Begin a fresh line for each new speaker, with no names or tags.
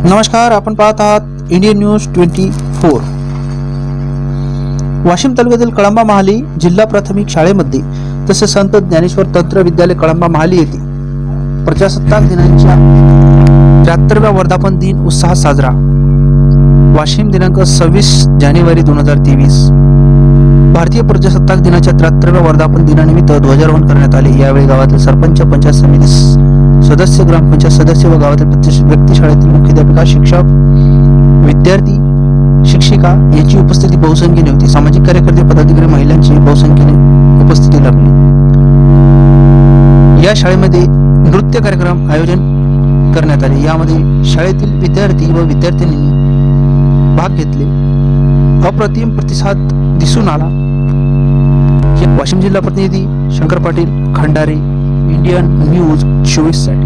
नमस्कार, आपण पाहत आहात इंडियन न्यूज 24। वाशिम तालुक्यातील कळंबा महाली जिल्हा प्राथमिक शाळेमध्ये तसेच संत ज्ञानेश्वर तंत्र विद्यालय कळंबा महाली येथे प्रजासत्ताक दिनाच्या 73व्या वर्धापन दिन उत्साहात साजरा। वाशिम दिनांक 26 जानेवारी 2023। भारतीय प्रजासत्ताक दिनाच्या 73व्या वर्धापन दिनानिमित्त ध्वजारोहण करण्यात आले। यावेळी गावातील सरपंच, पंचायत समिती सदस्य, ग्रामपंचायत सदस्य व गावातील प्रत्येक व्यक्ती, शाळेतील मुख्याध्यापिका, शिक्षक, विद्यार्थी, शिक्षिका यांची उपस्थिती बहुसंख्येने होती। सामाजिक कार्यकर्ते, पदाधिकारी, महिलांची बहुसंख्येने उपस्थिती लाभली। या शाळेमध्ये नृत्य कार्यक्रम आयोजन करण्यात आले। यामध्ये शाळेतील विद्यार्थी व विद्यार्थिनींनी भाग घेतले। अप्रतिम प्रतिसाद दिसून आला। वाशिम जिल्हा प्रतिनिधी शंकर पाटील खंडारे, इंडियन न्यूज 24 साठी।